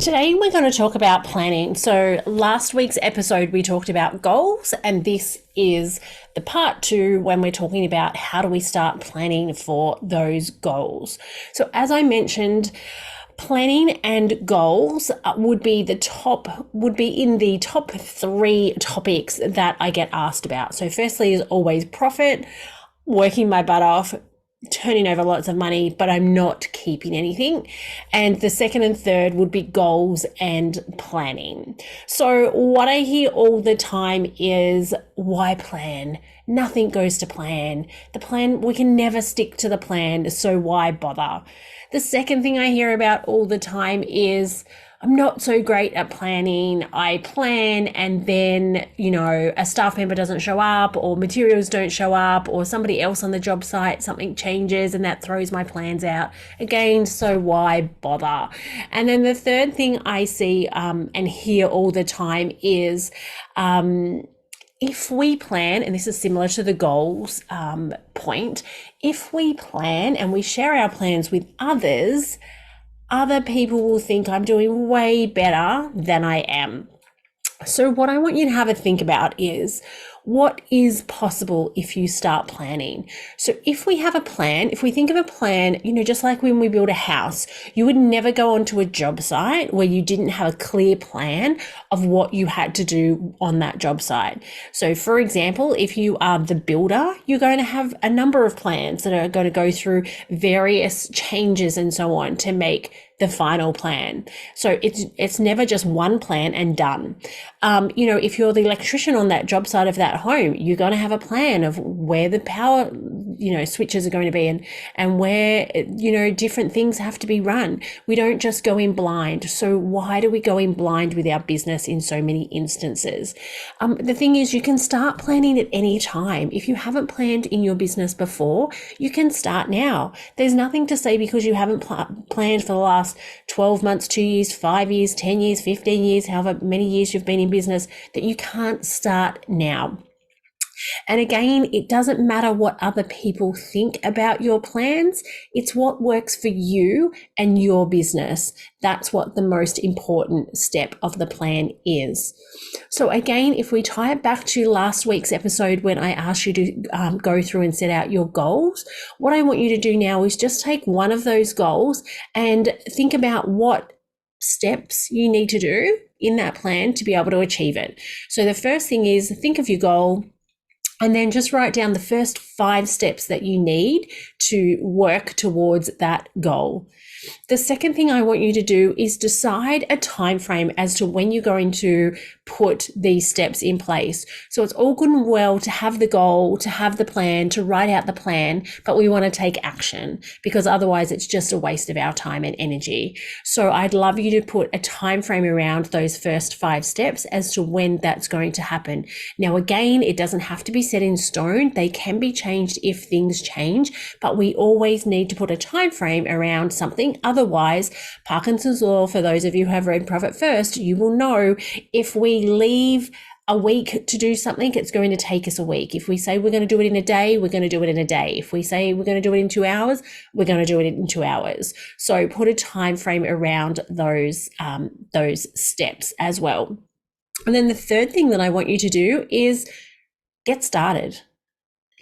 Today we're going to talk about planning. So last week's episode we talked about goals, and this is the part 2 when we're talking about how do we start planning for those goals. So as I mentioned, planning and goals would be in the top 3 topics that I get asked about. So firstly is always profit, working my butt off, turning over lots of money, but I'm not keeping anything. And the second and third would be goals and planning. So what I hear all the time is, why plan? Nothing goes to plan. The plan, we can never stick to the plan, so why bother? The second thing I hear about all the time is, I'm not so great at planning. I plan and then, a staff member doesn't show up, or materials don't show up, or somebody else on the job site, something changes and that throws my plans out. Again, so why bother? And then the third thing I see and hear all the time is, if we plan, and this is similar to the goals point, if we plan and we share our plans with others, other people will think I'm doing way better than I am. So what I want you to have a think about is, what is possible if you start planning? So if we have a plan, if we think of a plan, just like when we build a house, you would never go onto a job site where you didn't have a clear plan of what you had to do on that job site. So for example, if you are the builder, you're going to have a number of plans that are going to go through various changes and so on to make the final plan. So it's never just one plan and done. If you're the electrician on that job site of that home, you're going to have a plan of where the power, switches are going to be and where, different things have to be run. We don't just go in blind. So why do we go in blind with our business in so many instances? The thing is, you can start planning at any time. If you haven't planned in your business before, you can start now. There's nothing to say because you haven't planned for the last 12 months, 2 years, 5 years, 10 years, 15 years, however many years you've been in business, that you can't start now. And again, it doesn't matter what other people think about your plans. It's what works for you and your business. That's what the most important step of the plan is. So again, if we tie it back to last week's episode when I asked you to go through and set out your goals, what I want you to do now is just take one of those goals and think about what steps you need to do in that plan to be able to achieve it. So the first thing is, think of your goal, and then just write down the first 5 steps that you need to work towards that goal. The second thing I want you to do is decide a time frame as to when you're going to put these steps in place. So it's all good and well to have the goal, to have the plan, to write out the plan, but we want to take action, because otherwise it's just a waste of our time and energy. So I'd love you to put a time frame around those first 5 steps as to when that's going to happen. Now, again, it doesn't have to be set in stone. They can be changed if things change, but we always need to put a time frame around something. Otherwise, Parkinson's law, for those of you who have read Profit First, you will know if we leave a week to do something, it's going to take us a week. If we say we're going to do it in a day, we're going to do it in a day. If we say we're going to do it in 2 hours, we're going to do it in 2 hours. So put a time frame around those steps as well. And then the third thing that I want you to do is get started.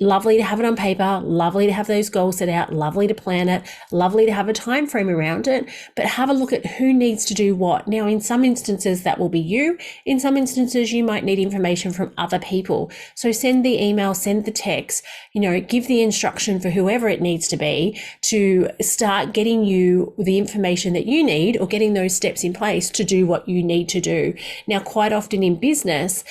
Lovely to have it on paper, lovely to have those goals set out, lovely to plan it, lovely to have a time frame around it, but have a look at who needs to do what. Now, in some instances, that will be you. In some instances, you might need information from other people. So send the email, send the text, give the instruction for whoever it needs to be to start getting you the information that you need, or getting those steps in place to do what you need to do. Now, quite often in business,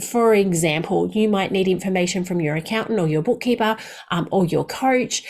for example, you might need information from your accountant or your bookkeeper or your coach.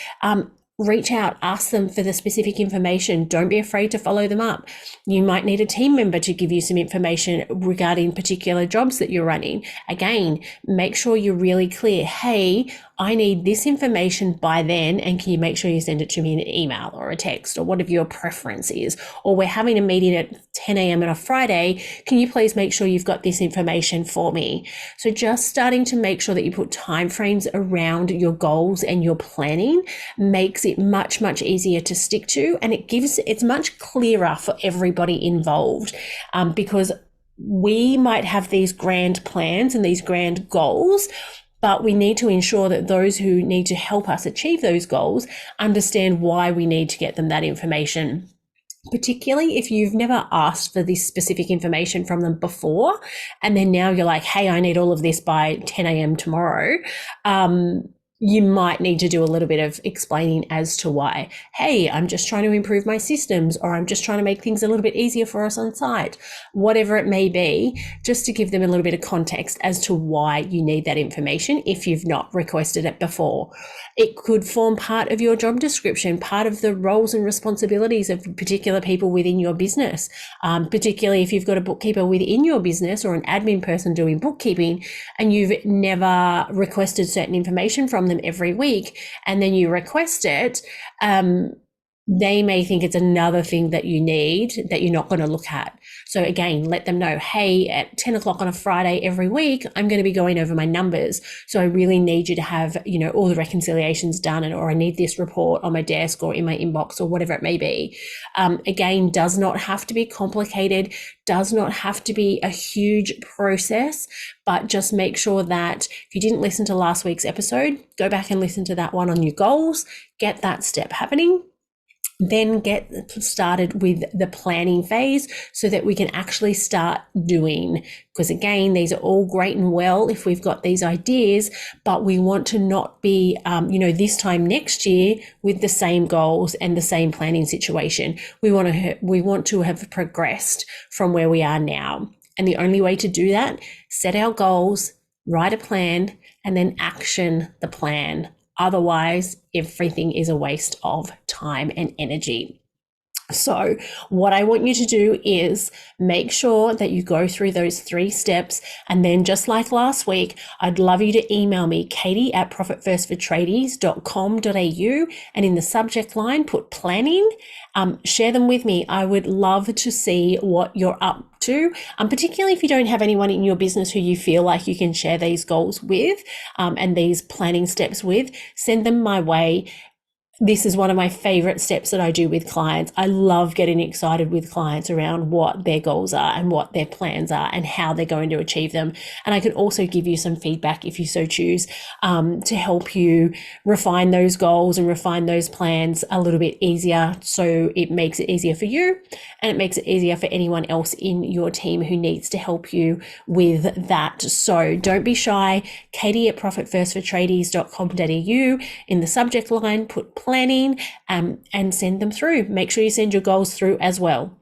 Reach out, ask them for the specific information. Don't be afraid to follow them up. You might need a team member to give you some information regarding particular jobs that you're running. Again, make sure you're really clear. Hey, I need this information by then, and can you make sure you send it to me in an email or a text or whatever your preference is? Or we're having a meeting at 10 a.m. on a Friday. Can you please make sure you've got this information for me? So just starting to make sure that you put timeframes around your goals and your planning makes it much, much easier to stick to, and it's much clearer for everybody involved, because we might have these grand plans and these grand goals, but we need to ensure that those who need to help us achieve those goals understand why we need to get them that information. Particularly if you've never asked for this specific information from them before, and then now you're like, hey, I need all of this by 10 a.m. tomorrow. You might need to do a little bit of explaining as to why. Hey, I'm just trying to improve my systems, or I'm just trying to make things a little bit easier for us on site, whatever it may be, just to give them a little bit of context as to why you need that information if you've not requested it before. It could form part of your job description, part of the roles and responsibilities of particular people within your business, particularly if you've got a bookkeeper within your business or an admin person doing bookkeeping, and you've never requested certain information from them every week, and then you request it, they may think it's another thing that you need that you're not going to look at. So again, let them know, hey, at 10 o'clock on a Friday every week, I'm going to be going over my numbers. So I really need you to have, all the reconciliations done, or I need this report on my desk or in my inbox or whatever it may be. Again, does not have to be complicated, does not have to be a huge process, but just make sure that if you didn't listen to last week's episode, go back and listen to that one on your goals, get that step happening. Then get started with the planning phase so that we can actually start doing. Because again, these are all great and well if we've got these ideas, but we want to not be, this time next year with the same goals and the same planning situation. We want to have progressed from where we are now. And the only way to do that, set our goals, write a plan, and then action the plan. Otherwise, everything is a waste of time and energy. So what I want you to do is make sure that you go through those 3 steps. And then just like last week, I'd love you to email me, katie@profitfirstfortradies.com.au, and in the subject line, put planning. Share them with me. I would love to see what you're up to, particularly if you don't have anyone in your business who you feel like you can share these goals with, and these planning steps with. Send them my way. This is one of my favorite steps that I do with clients. I love getting excited with clients around what their goals are and what their plans are and how they're going to achieve them. And I can also give you some feedback if you so choose, to help you refine those goals and refine those plans a little bit easier. So it makes it easier for you, and it makes it easier for anyone else in your team who needs to help you with that. So don't be shy. Katie@profitfirstfortradies.com.au, in the subject line, put planning, and send them through. Make sure you send your goals through as well.